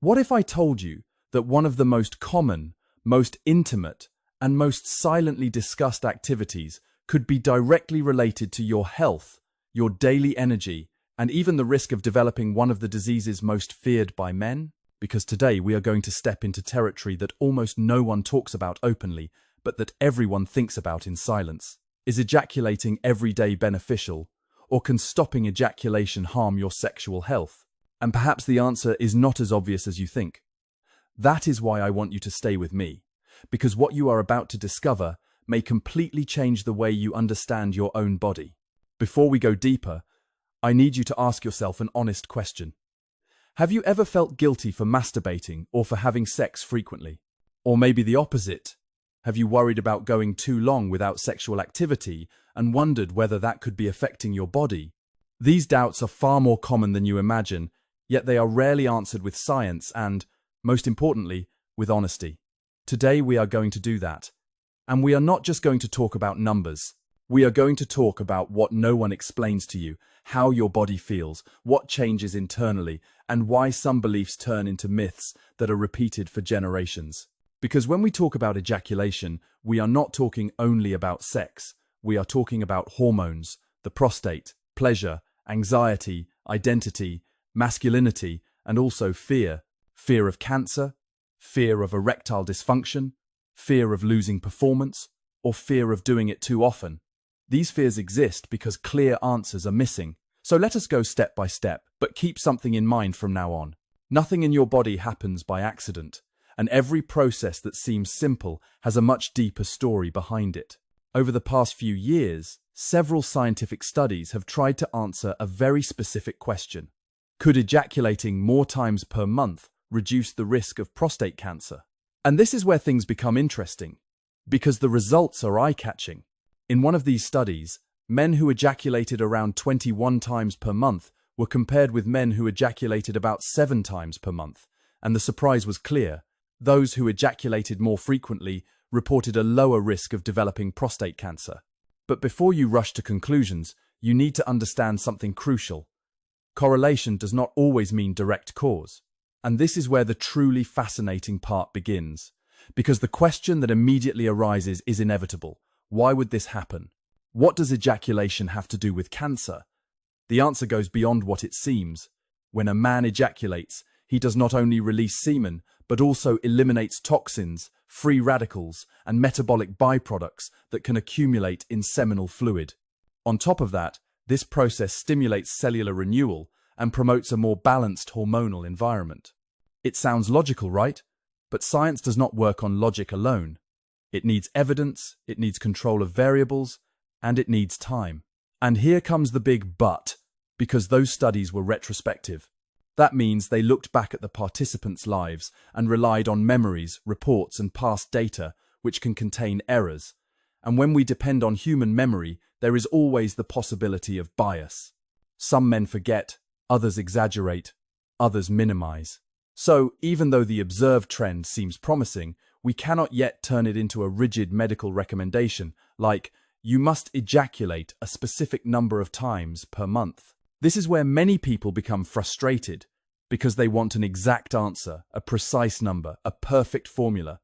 What if I told you that one of the most common, most intimate, and most silently discussed activities could be directly related to your health, your daily energy, and even the risk of developing one of the diseases most feared by men? Because today we are going to step into territory that almost no one talks about openly, but that everyone thinks about in silence. Is ejaculating every day beneficial, or can stopping ejaculation harm your sexual health? And perhaps the answer is not as obvious as you think. That is why I want you to stay with me, because what you are about to discover may completely change the way you understand your own body. Before we go deeper, I need you to ask yourself an honest question. Have you ever felt guilty for masturbating or for having sex frequently? Or maybe the opposite. Have you worried about going too long without sexual activity and wondered whether that could be affecting your body? These doubts are far more common than you imagine, yet they are rarely answered with science and, most importantly, with honesty. Today we are going to do that. And we are not just going to talk about numbers. We are going to talk about what no one explains to you, how your body feels, what changes internally, and why some beliefs turn into myths that are repeated for generations. Because when we talk about ejaculation, we are not talking only about sex. We are talking about hormones, the prostate, pleasure, anxiety, identity, masculinity, and also fear. Fear of cancer, fear of erectile dysfunction, fear of losing performance, or fear of doing it too often. These fears exist because clear answers are missing. So let us go step by step, but keep something in mind from now on. Nothing in your body happens by accident, and every process that seems simple has a much deeper story behind it. Over the past few years, several scientific studies have tried to answer a very specific question. Could ejaculating more times per month reduce the risk of prostate cancer? And this is where things become interesting, because the results are eye-catching. In one of these studies, men who ejaculated around 21 times per month were compared with men who ejaculated about 7 times per month, and the surprise was clear. Those who ejaculated more frequently reported a lower risk of developing prostate cancer. But before you rush to conclusions, you need to understand something crucial. Correlation does not always mean direct cause. And this is where the truly fascinating part begins. Because the question that immediately arises is inevitable. Why would this happen? What does ejaculation have to do with cancer? The answer goes beyond what it seems. When a man ejaculates, he does not only release semen, but also eliminates toxins, free radicals, and metabolic byproducts that can accumulate in seminal fluid. On top of that, this process stimulates cellular renewal and promotes a more balanced hormonal environment. It sounds logical, right? But science does not work on logic alone. It needs evidence, it needs control of variables, and it needs time. And here comes the big but, because those studies were retrospective. That means they looked back at the participants' lives and relied on memories, reports, and past data, which can contain errors. And when we depend on human memory, there is always the possibility of bias. Some men forget, others exaggerate, others minimize. So, even though the observed trend seems promising, we cannot yet turn it into a rigid medical recommendation, like, you must ejaculate a specific number of times per month. This is where many people become frustrated, because they want an exact answer, a precise number, a perfect formula.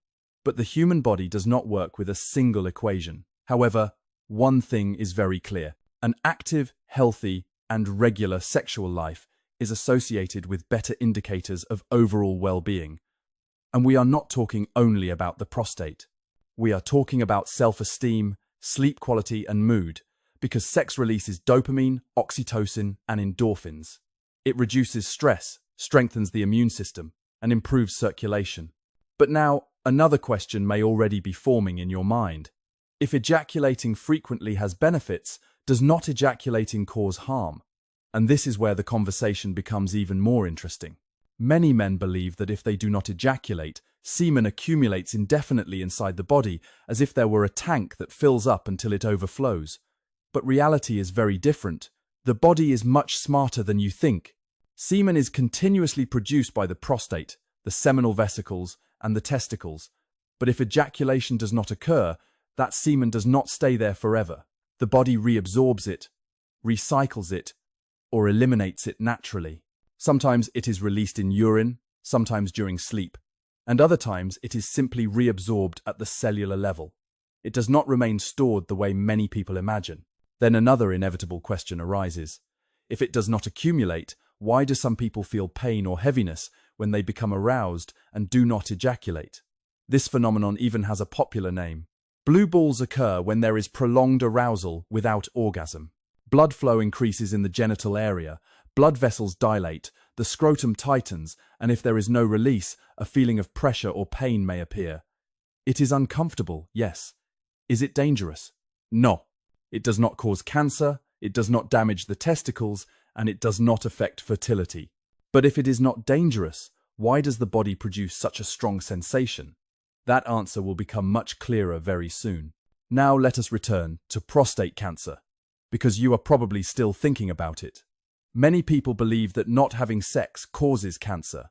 But the human body does not work with a single equation. However, one thing is very clear. An active, healthy, and regular sexual life is associated with better indicators of overall well-being. And we are not talking only about the prostate. We are talking about self-esteem, sleep quality, and mood, because sex releases dopamine, oxytocin, and endorphins. It reduces stress, strengthens the immune system, and improves circulation. But now, another question may already be forming in your mind. If ejaculating frequently has benefits, does not ejaculating cause harm? And this is where the conversation becomes even more interesting. Many men believe that if they do not ejaculate, semen accumulates indefinitely inside the body, as if there were a tank that fills up until it overflows. But reality is very different. The body is much smarter than you think. Semen is continuously produced by the prostate, the seminal vesicles, and the testicles. But if ejaculation does not occur, that semen does not stay there forever. The body reabsorbs it, recycles it, or eliminates it naturally. Sometimes it is released in urine, sometimes during sleep, and other times it is simply reabsorbed at the cellular level. It does not remain stored the way many people imagine. Then another inevitable question arises. If it does not accumulate, why do some people feel pain or heaviness when they become aroused and do not ejaculate? This phenomenon even has a popular name. Blue balls occur when there is prolonged arousal without orgasm. Blood flow increases in the genital area, blood vessels dilate, the scrotum tightens, and if there is no release, a feeling of pressure or pain may appear. It is uncomfortable, yes. Is it dangerous? No. It does not cause cancer, it does not damage the testicles, and it does not affect fertility. But if it is not dangerous, why does the body produce such a strong sensation? That answer will become much clearer very soon. Now let us return to prostate cancer, because you are probably still thinking about it. Many people believe that not having sex causes cancer.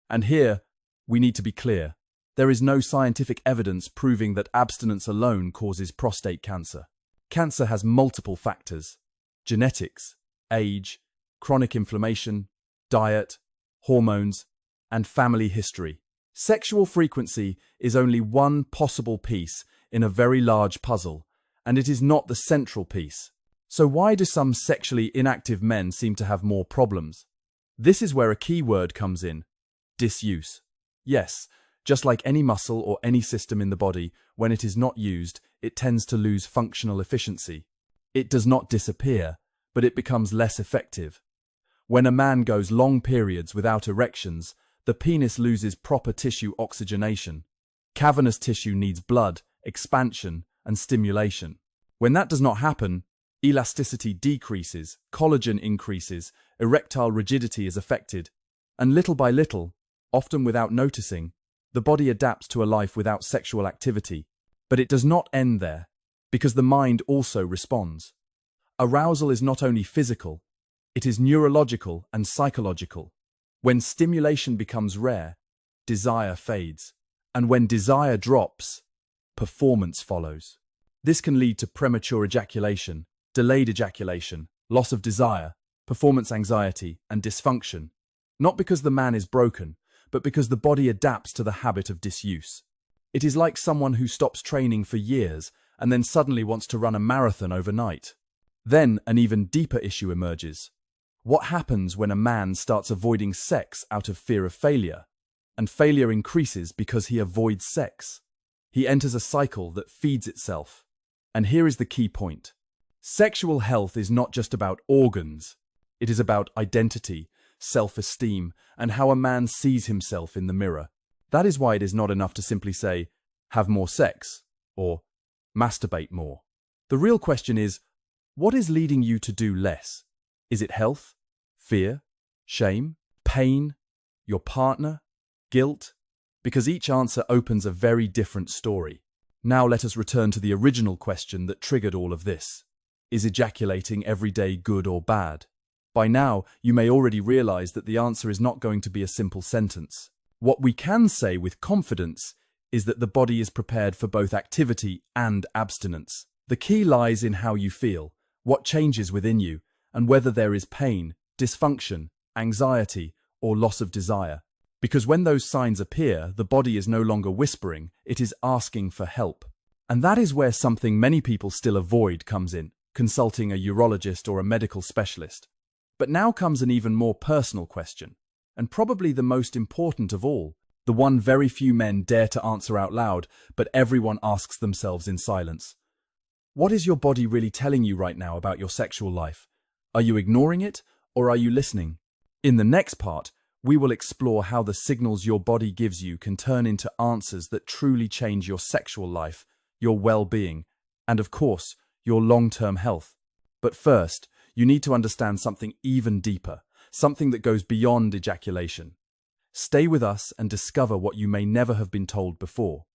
And here, we need to be clear. There is no scientific evidence proving that abstinence alone causes prostate cancer. Cancer has multiple factors: genetics, age, chronic inflammation, diet, hormones, and family history. Sexual frequency is only one possible piece in a very large puzzle, and it is not the central piece. So why do some sexually inactive men seem to have more problems? This is where a key word comes in: disuse. Yes, just like any muscle or any system in the body, when it is not used, it tends to lose functional efficiency. It does not disappear, but it becomes less effective. When a man goes long periods without erections, the penis loses proper tissue oxygenation. Cavernous tissue needs blood, expansion, and stimulation. When that does not happen, elasticity decreases, collagen increases, erectile rigidity is affected, and little by little, often without noticing, the body adapts to a life without sexual activity. But it does not end there, because the mind also responds. Arousal is not only physical, it is neurological and psychological. When stimulation becomes rare, desire fades. And when desire drops, performance follows. This can lead to premature ejaculation, delayed ejaculation, loss of desire, performance anxiety, and dysfunction. Not because the man is broken, but because the body adapts to the habit of disuse. It is like someone who stops training for years and then suddenly wants to run a marathon overnight. Then an even deeper issue emerges. What happens when a man starts avoiding sex out of fear of failure? And failure increases because he avoids sex. He enters a cycle that feeds itself. And here is the key point. Sexual health is not just about organs. It is about identity, self-esteem, and how a man sees himself in the mirror. That is why it is not enough to simply say, have more sex, or masturbate more. The real question is, what is leading you to do less? Is it health, fear, shame, pain, your partner, guilt? Because each answer opens a very different story. Now let us return to the original question that triggered all of this. Is ejaculating every day good or bad? By now, you may already realize that the answer is not going to be a simple sentence. What we can say with confidence is that the body is prepared for both activity and abstinence. The key lies in how you feel, what changes within you, and whether there is pain, dysfunction, anxiety, or loss of desire. Because when those signs appear, the body is no longer whispering, it is asking for help. And that is where something many people still avoid comes in, consulting a urologist or a medical specialist. But now comes an even more personal question, and probably the most important of all, the one very few men dare to answer out loud, but everyone asks themselves in silence. What is your body really telling you right now about your sexual life? Are you ignoring it, or are you listening? In the next part, we will explore how the signals your body gives you can turn into answers that truly change your sexual life, your well-being, and of course, your long-term health. But first, you need to understand something even deeper, something that goes beyond ejaculation. Stay with us and discover what you may never have been told before.